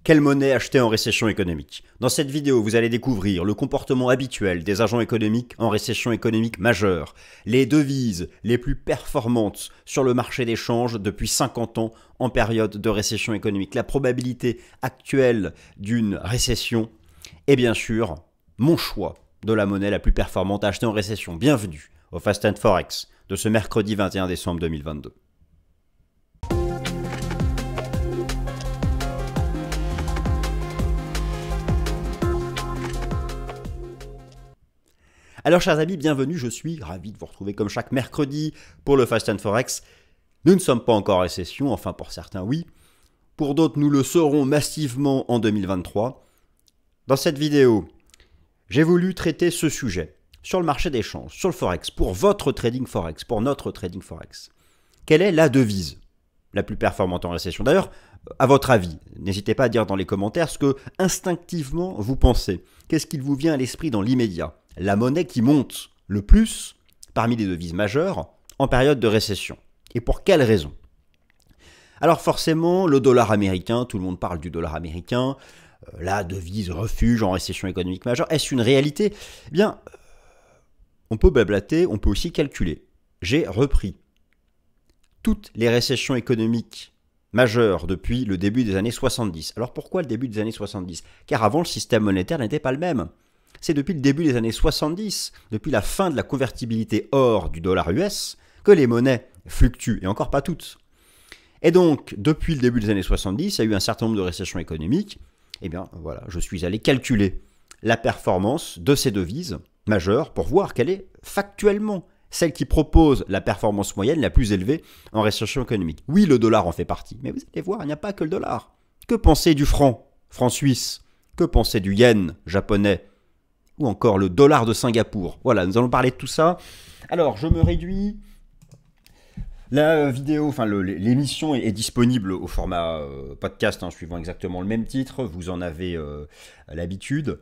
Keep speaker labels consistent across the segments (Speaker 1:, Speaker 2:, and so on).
Speaker 1: Quelle monnaie acheter en récession économique? Dans cette vidéo, vous allez découvrir le comportement habituel des agents économiques en récession économique majeure, les devises les plus performantes sur le marché des changes depuis 50 ans en période de récession économique, la probabilité actuelle d'une récession et bien sûr, mon choix de la monnaie la plus performante à acheter en récession. Bienvenue au Fast and Forex de ce mercredi 21 décembre 2022. Alors chers amis, bienvenue, je suis ravi de vous retrouver comme chaque mercredi pour le Fast and Forex. Nous ne sommes pas encore en récession, enfin pour certains oui, pour d'autres nous le serons massivement en 2023. Dans cette vidéo, j'ai voulu traiter ce sujet sur le marché des changes, sur le Forex, pour votre trading Forex, pour notre trading Forex. Quelle est la devise la plus performante en récession? D'ailleurs, à votre avis, n'hésitez pas à dire dans les commentaires ce que instinctivement vous pensez. Qu'est-ce qu'il vous vient à l'esprit dans l'immédiat? La monnaie qui monte le plus parmi les devises majeures en période de récession. Et pour quelles raisons? Alors forcément, le dollar américain, tout le monde parle du dollar américain, la devise refuge en récession économique majeure. Est-ce une réalité? Eh bien, on peut blablater, on peut aussi calculer. J'ai repris toutes les récessions économiques majeures depuis le début des années 70. Alors pourquoi le début des années 70? Car avant, le système monétaire n'était pas le même. C'est depuis le début des années 70, depuis la fin de la convertibilité or du dollar US, que les monnaies fluctuent, et encore pas toutes. Et donc, depuis le début des années 70, il y a eu un certain nombre de récessions économiques. Eh bien, voilà, je suis allé calculer la performance de ces devises majeures pour voir quelle est factuellement celle qui propose la performance moyenne la plus élevée en récession économique. Oui, le dollar en fait partie, mais vous allez voir, il n'y a pas que le dollar. Que penser du franc suisse? Que penser du yen japonais? Ou encore le dollar de Singapour. Voilà, nous allons parler de tout ça. Alors, je me réduis. La vidéo, enfin l'émission est disponible au format podcast, suivant exactement le même titre. Vous en avez l'habitude.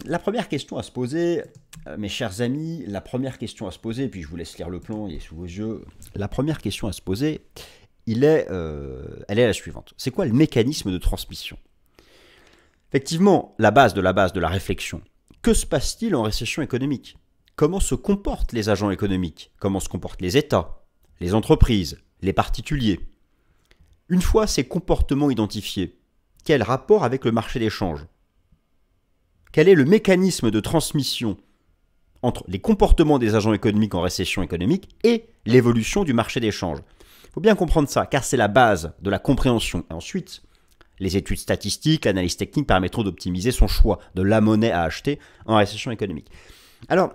Speaker 1: La première question à se poser, mes chers amis, la première question à se poser, puis je vous laisse lire le plan, il est sous vos yeux. La première question à se poser, elle est la suivante. C'est quoi le mécanisme de transmission? Effectivement, la base de la réflexion. Que se passe-t-il en récession économique? Comment se comportent les agents économiques? Comment se comportent les États, les entreprises, les particuliers? Une fois ces comportements identifiés, quel rapport avec le marché des changes? Quel est le mécanisme de transmission entre les comportements des agents économiques en récession économique et l'évolution du marché des changes? Il faut bien comprendre ça, car c'est la base de la compréhension. Et ensuite, les études statistiques, l'analyse technique permettront d'optimiser son choix de la monnaie à acheter en récession économique. Alors,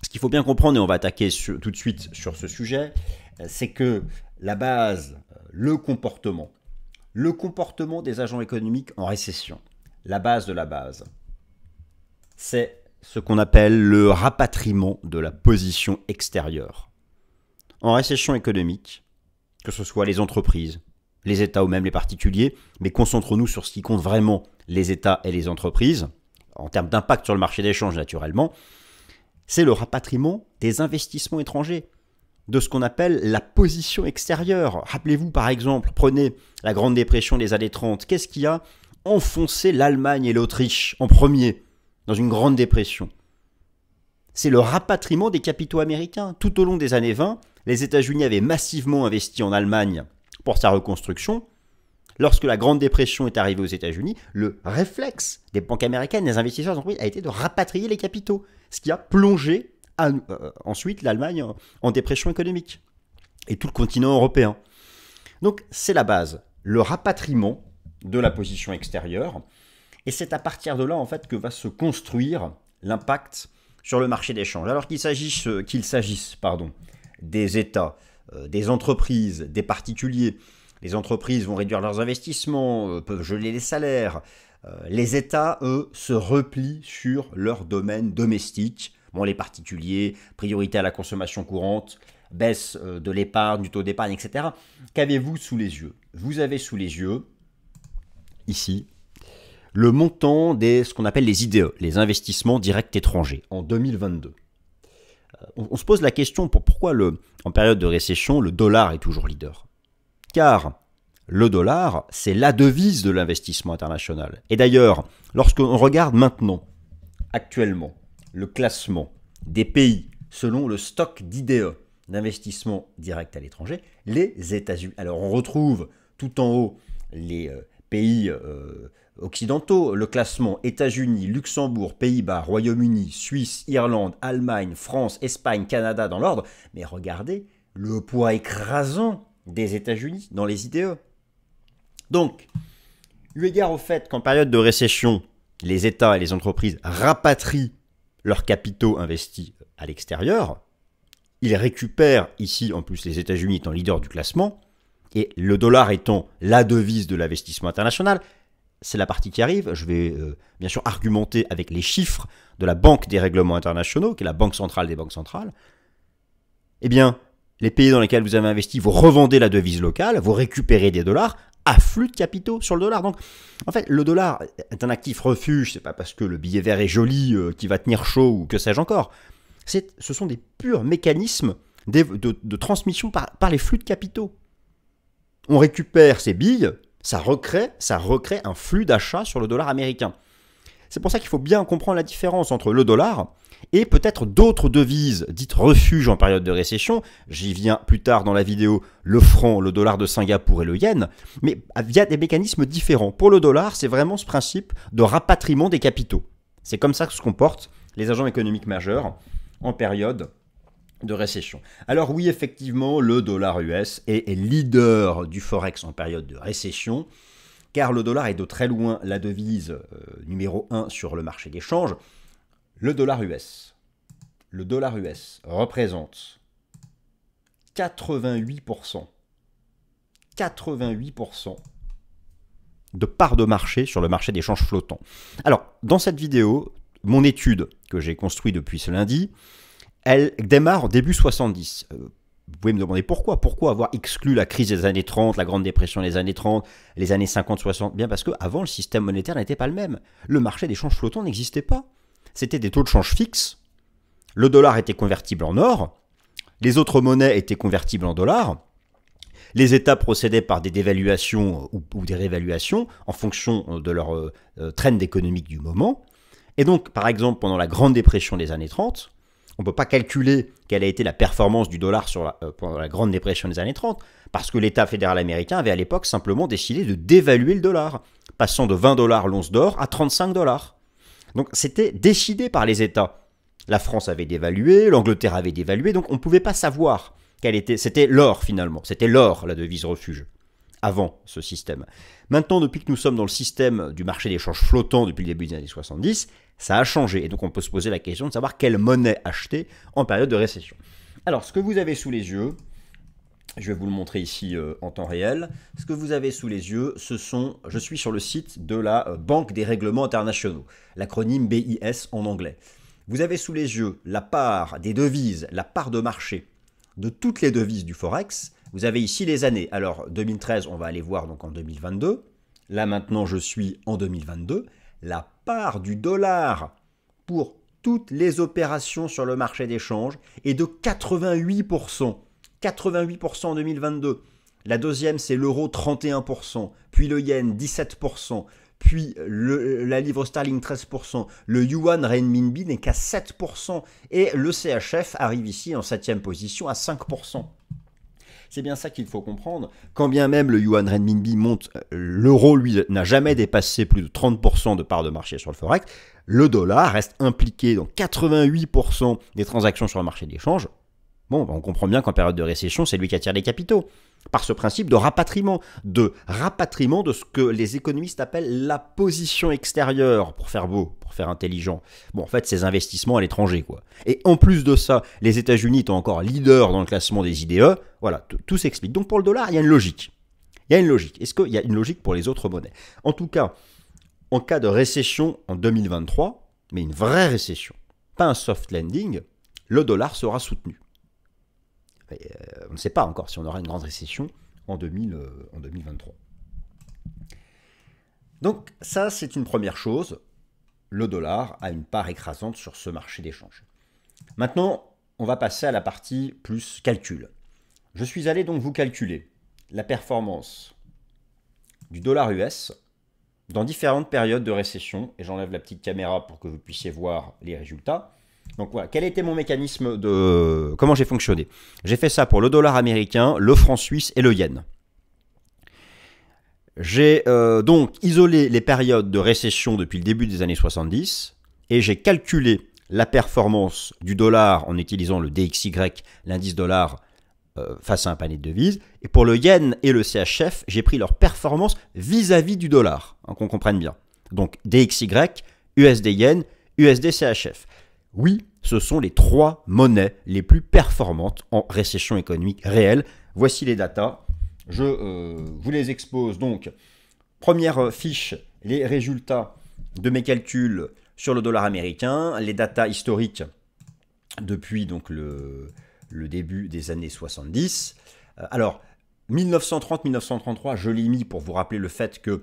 Speaker 1: ce qu'il faut bien comprendre, et on va attaquer tout de suite sur ce sujet, c'est que la base, le comportement des agents économiques en récession, la base de la base, c'est ce qu'on appelle le rapatriement de la position extérieure. En récession économique, que ce soit les entreprises, les États ou même les particuliers, mais concentrons-nous sur ce qui compte vraiment, les États et les entreprises, en termes d'impact sur le marché des changes naturellement, c'est le rapatriement des investissements étrangers, de ce qu'on appelle la position extérieure. Rappelez-vous par exemple, prenez la Grande Dépression des années 30, qu'est-ce qui a enfoncé l'Allemagne et l'Autriche en premier dans une Grande Dépression? C'est le rapatriement des capitaux américains. Tout au long des années 20, les États-Unis avaient massivement investi en Allemagne pour sa reconstruction. Lorsque la Grande Dépression est arrivée aux États-Unis, le réflexe des banques américaines, des investisseurs d'entreprise, a été de rapatrier les capitaux, ce qui a plongé ensuite l'Allemagne en dépression économique, et tout le continent européen. Donc c'est la base, le rapatriement de la position extérieure, et c'est à partir de là en fait que va se construire l'impact sur le marché des changes. Alors qu'il s'agisse des États, des entreprises, des particuliers. Les entreprises vont réduire leurs investissements, peuvent geler les salaires. Les États, eux, se replient sur leur domaine domestique. Bon, les particuliers, priorité à la consommation courante, baisse de l'épargne, du taux d'épargne, etc. Qu'avez-vous sous les yeux? Vous avez sous les yeux, ici, le montant des ce qu'on appelle les IDE, les investissements directs étrangers, en 2022. On se pose la question pourquoi en période de récession, le dollar est toujours leader. Car le dollar, c'est la devise de l'investissement international. Et d'ailleurs, lorsqu'on regarde maintenant, actuellement, le classement des pays selon le stock d'IDE, d'investissement direct à l'étranger, les États-Unis. Alors on retrouve tout en haut les pays occidentaux, le classement États-Unis, Luxembourg, Pays-Bas, Royaume-Uni, Suisse, Irlande, Allemagne, France, Espagne, Canada dans l'ordre. Mais regardez le poids écrasant des États-Unis dans les IDE. Donc, eu égard au fait qu'en période de récession, les États et les entreprises rapatrient leurs capitaux investis à l'extérieur, ils récupèrent ici, en plus les États-Unis étant leader du classement, et le dollar étant la devise de l'investissement international, c'est la partie qui arrive. Je vais bien sûr argumenter avec les chiffres de la Banque des règlements internationaux, qui est la banque centrale des banques centrales. Eh bien, les pays dans lesquels vous avez investi, vous revendez la devise locale, vous récupérez des dollars, afflux de capitaux sur le dollar. Donc, en fait, le dollar est un actif refuge, c'est pas parce que le billet vert est joli, qui va tenir chaud ou que sais-je encore. Ce sont des purs mécanismes de transmission par les flux de capitaux. On récupère ces billes, ça recrée un flux d'achat sur le dollar américain. C'est pour ça qu'il faut bien comprendre la différence entre le dollar et peut-être d'autres devises dites refuges en période de récession. J'y viens plus tard dans la vidéo, le franc, le dollar de Singapour et le yen, mais via des mécanismes différents. Pour le dollar, c'est vraiment ce principe de rapatriement des capitaux. C'est comme ça que se comportent les agents économiques majeurs en période de récession. Alors oui, effectivement, le dollar US est leader du Forex en période de récession, car le dollar est de très loin la devise numéro 1 sur le marché des changes. Le dollar US représente 88% de part de marché sur le marché des changes flottants. Alors, dans cette vidéo, mon étude que j'ai construite depuis ce lundi, elle démarre en début 70. Vous pouvez me demander pourquoi. Pourquoi avoir exclu la crise des années 30, la Grande Dépression des années 30, les années 50-60 ? Bien parce qu'avant, le système monétaire n'était pas le même. Le marché des changes flottants n'existait pas. C'était des taux de change fixes. Le dollar était convertible en or. Les autres monnaies étaient convertibles en dollars. Les États procédaient par des dévaluations ou des révaluations en fonction de leur trend économique du moment. Et donc, par exemple, pendant la Grande Dépression des années 30, on ne peut pas calculer quelle a été la performance du dollar pendant la Grande Dépression des années 30, parce que l'État fédéral américain avait à l'époque simplement décidé de dévaluer le dollar, passant de 20 $ l'once d'or à 35 $. Donc c'était décidé par les États. La France avait dévalué, l'Angleterre avait dévalué, donc on ne pouvait pas savoir quelle était... C'était l'or finalement, c'était l'or la devise refuge, avant ce système. Maintenant, depuis que nous sommes dans le système du marché des changes flottants depuis le début des années 70, ça a changé. Et donc on peut se poser la question de savoir quelle monnaie acheter en période de récession. Alors, ce que vous avez sous les yeux, je vais vous le montrer ici en temps réel. Ce que vous avez sous les yeux, je suis sur le site de la Banque des règlements internationaux, l'acronyme BIS en anglais. Vous avez sous les yeux la part des devises, la part de marché de toutes les devises du Forex. Vous avez ici les années. Alors 2013, on va aller voir donc en 2022. Là maintenant, je suis en 2022. La part du dollar pour toutes les opérations sur le marché des changes est de 88%. 88% en 2022. La deuxième, c'est l'euro, 31%, puis le yen, 17%, puis la livre sterling, 13%, le yuan renminbi n'est qu'à 7%, et le CHF arrive ici en 7e position à 5%. C'est bien ça qu'il faut comprendre. Quand bien même le yuan renminbi monte, l'euro, lui, n'a jamais dépassé plus de 30% de part de marché sur le Forex. Le dollar reste impliqué dans 88% des transactions sur le marché des changes. Bon, on comprend bien qu'en période de récession, c'est lui qui attire les capitaux. Par ce principe de rapatriement de ce que les économistes appellent la position extérieure, pour faire beau, pour faire intelligent. Bon, en fait, ces investissements à l'étranger, quoi. Et en plus de ça, les États-Unis étant encore leaders dans le classement des IDE, voilà, tout s'explique. Donc pour le dollar, il y a une logique. Il y a une logique. Est-ce qu'il y a une logique pour les autres monnaies? En tout cas, en cas de récession en 2023, mais une vraie récession, pas un soft landing, le dollar sera soutenu. On ne sait pas encore si on aura une grande récession en 2023. Donc ça, c'est une première chose. Le dollar a une part écrasante sur ce marché d'échange. Maintenant, on va passer à la partie plus calcul. Je suis allé donc vous calculer la performance du dollar US dans différentes périodes de récession. Et j'enlève la petite caméra pour que vous puissiez voir les résultats. Donc voilà, quel était mon mécanisme de... Comment j'ai fonctionné? J'ai fait ça pour le dollar américain, le franc suisse et le yen. J'ai donc isolé les périodes de récession depuis le début des années 70 et j'ai calculé la performance du dollar en utilisant le DXY, l'indice dollar, face à un panier de devises. Et pour le yen et le CHF, j'ai pris leur performance vis-à-vis du dollar, hein, qu'on comprenne bien. Donc DXY, USD yen, USD CHF. Oui, ce sont les 3 monnaies les plus performantes en récession économique réelle. Voici les datas. Je vous les expose donc. Première fiche, les résultats de mes calculs sur le dollar américain, les datas historiques depuis donc le début des années 70. Alors, 1930-1933, je l'ai mis pour vous rappeler le fait que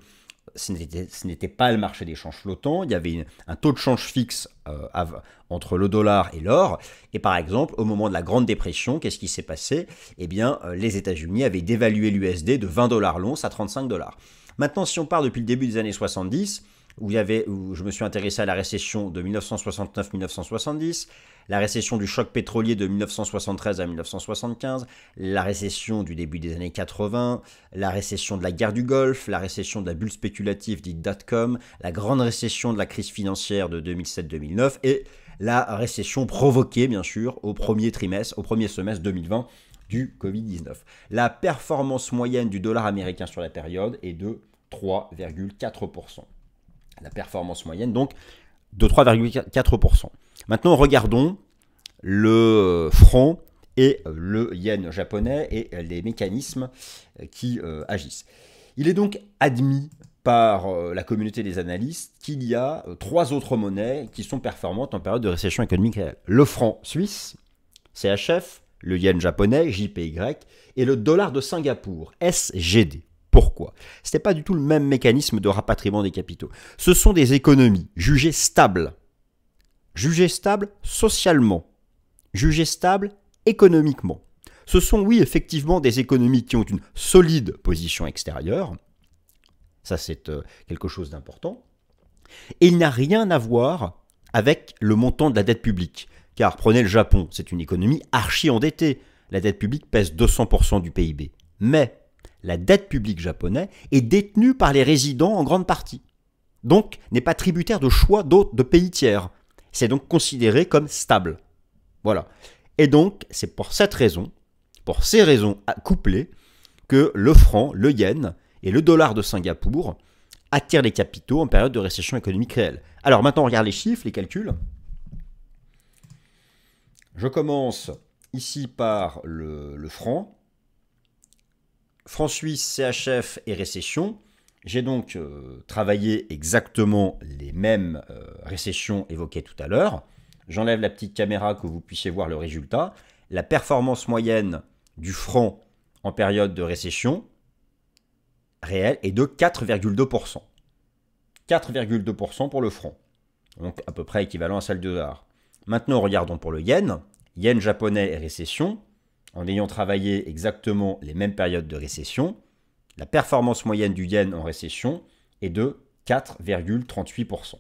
Speaker 1: ce n'était pas le marché des changes flottants. Il y avait un taux de change fixe entre le dollar et l'or. Et par exemple, au moment de la Grande Dépression, qu'est-ce qui s'est passé? Eh bien, les États-Unis avaient dévalué l'USD de 20 $ l'once à 35 $. Maintenant, si on part depuis le début des années 70, où je me suis intéressé à la récession de 1969-1970, la récession du choc pétrolier de 1973 à 1975, la récession du début des années 80, la récession de la guerre du Golfe, la récession de la bulle spéculative dite dot-com, la grande récession de la crise financière de 2007-2009 et la récession provoquée, bien sûr, au premier semestre 2020 du Covid-19. La performance moyenne du dollar américain sur la période est de 3,4%. La performance moyenne, donc, de 3,4%. Maintenant, regardons le franc et le yen japonais et les mécanismes qui agissent. Il est donc admis par la communauté des analystes qu'il y a 3 autres monnaies qui sont performantes en période de récession économique réelle. Le franc suisse, CHF, le yen japonais, JPY, et le dollar de Singapour, SGD. Pourquoi? Ce n'est pas du tout le même mécanisme de rapatriement des capitaux. Ce sont des économies jugées stables socialement, jugées stables économiquement. Ce sont, oui, effectivement, des économies qui ont une solide position extérieure. Ça, c'est quelque chose d'important. Et il n'a rien à voir avec le montant de la dette publique. Car prenez le Japon, c'est une économie archi-endettée. La dette publique pèse 200% du PIB. Mais la dette publique japonaise est détenue par les résidents en grande partie. Donc, n'est pas tributaire de choix de pays tiers. C'est donc considéré comme stable. Voilà. Et donc, c'est pour ces raisons couplées, que le franc, le yen et le dollar de Singapour attirent les capitaux en période de récession économique réelle. Alors maintenant, on regarde les chiffres, les calculs. Je commence ici par le franc. Franc suisse, CHF et récession. J'ai donc travaillé exactement les mêmes récessions évoquées tout à l'heure. J'enlève la petite caméra que vous puissiez voir le résultat. La performance moyenne du franc en période de récession réelle est de 4,2%. 4,2% pour le franc. Donc à peu près équivalent à celle du dollar. Maintenant, regardons pour le yen. Yen japonais et récession. En ayant travaillé exactement les mêmes périodes de récession, la performance moyenne du yen en récession est de 4,38%.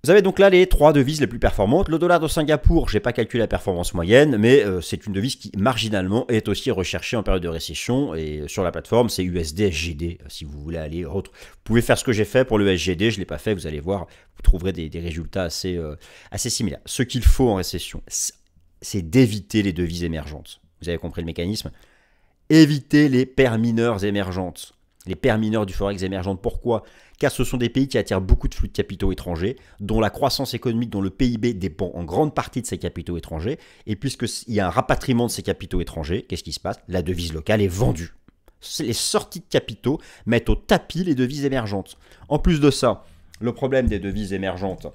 Speaker 1: Vous avez donc là les 3 devises les plus performantes. Le dollar de Singapour, je n'ai pas calculé la performance moyenne, mais c'est une devise qui marginalement est aussi recherchée en période de récession. Et sur la plateforme, c'est USD SGD. Si vous voulez aller vous pouvez faire ce que j'ai fait pour le SGD, je ne l'ai pas fait, vous allez voir, vous trouverez des résultats assez similaires. Ce qu'il faut en récession, c'est d'éviter les devises émergentes. Vous avez compris le mécanisme? Éviter les paires mineures émergentes. Les paires mineures du forex émergentes. Pourquoi? Car ce sont des pays qui attirent beaucoup de flux de capitaux étrangers, dont la croissance économique, dont le PIB dépend en grande partie de ces capitaux étrangers. Et puisqu'il y a un rapatriement de ces capitaux étrangers, qu'est-ce qui se passe? La devise locale est vendue. Les sorties de capitaux mettent au tapis les devises émergentes. En plus de ça, le problème des devises émergentes,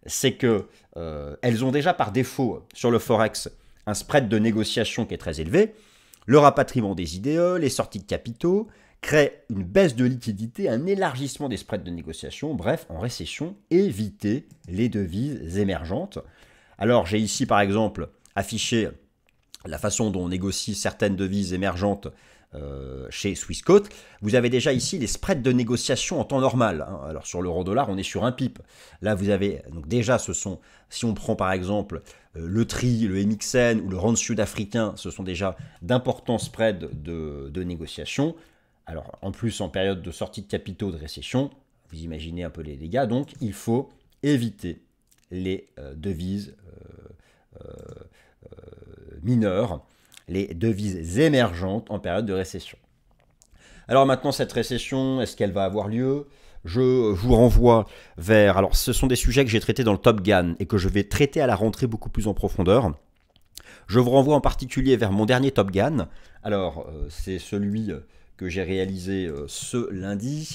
Speaker 1: c'est que elles ont déjà par défaut sur le forex un spread de négociation qui est très élevé. Le rapatriement des IDE, les sorties de capitaux crée une baisse de liquidité, un élargissement des spreads de négociation. Bref, en récession, évitez les devises émergentes. Alors, j'ai ici, par exemple, affiché la façon dont on négocie certaines devises émergentes chez Swissquote, vous avez déjà ici les spreads de négociation en temps normal. Hein. Alors sur l'euro-dollar, on est sur un pip. Là, vous avez donc déjà, si on prend par exemple le TRI, le MXN ou le rand sud-africain, ce sont déjà d'importants spreads de négociation. Alors en plus, en période de sortie de capitaux de récession, vous imaginez un peu les dégâts. Donc il faut éviter les devises mineures, les devises émergentes en période de récession. Alors maintenant, cette récession, est-ce qu'elle va avoir lieu? Je vous renvoie vers... Alors ce sont des sujets que j'ai traités dans le Top Gun et que je vais traiter à la rentrée beaucoup plus en profondeur. Je vous renvoie en particulier vers mon dernier Top Gun. Alors c'est celui que j'ai réalisé ce lundi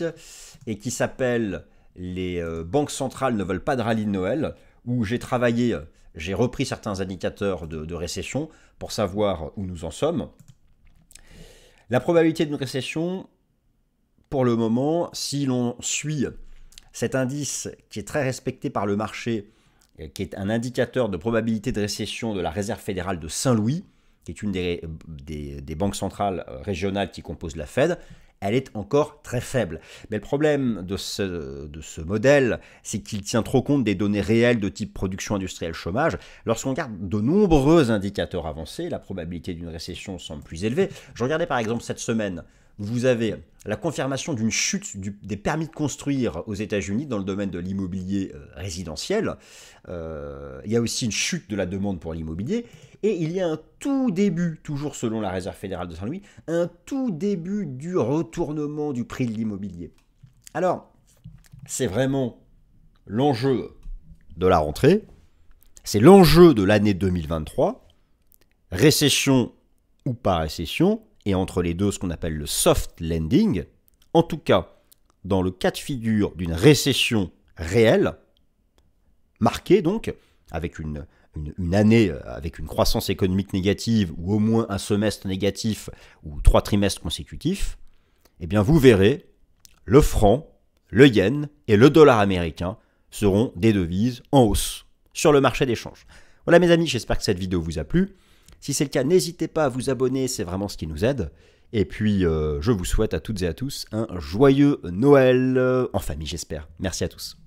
Speaker 1: et qui s'appelle « Les banques centrales ne veulent pas de rallye de Noël » où j'ai travaillé... J'ai repris certains indicateurs de récession pour savoir où nous en sommes. La probabilité d'une récession, pour le moment, si l'on suit cet indice qui est très respecté par le marché, qui est un indicateur de probabilité de récession de la Réserve fédérale de Saint-Louis, qui est une des banques centrales régionales qui composent la Fed, elle est encore très faible. Mais le problème de ce modèle, c'est qu'il tient trop compte des données réelles de type production industrielle, chômage. Lorsqu'on regarde de nombreux indicateurs avancés, la probabilité d'une récession semble plus élevée. Je regardais par exemple cette semaine, vous avez la confirmation d'une chute des permis de construire aux États-Unis dans le domaine de l'immobilier résidentiel. Il y a aussi une chute de la demande pour l'immobilier. Et il y a un tout début, toujours selon la Réserve fédérale de Saint-Louis, un tout début du retournement du prix de l'immobilier. Alors, c'est vraiment l'enjeu de la rentrée, c'est l'enjeu de l'année 2023, récession ou pas récession, et entre les deux, ce qu'on appelle le soft landing. En tout cas, dans le cas de figure d'une récession réelle, marquée donc, avec une année avec une croissance économique négative ou au moins un semestre négatif ou 3 trimestres consécutifs, eh bien vous verrez, le franc, le yen et le dollar américain seront des devises en hausse sur le marché d'échange. Voilà mes amis, j'espère que cette vidéo vous a plu. Si c'est le cas, n'hésitez pas à vous abonner, c'est vraiment ce qui nous aide. Et puis, je vous souhaite à toutes et à tous un joyeux Noël en famille, j'espère. Merci à tous.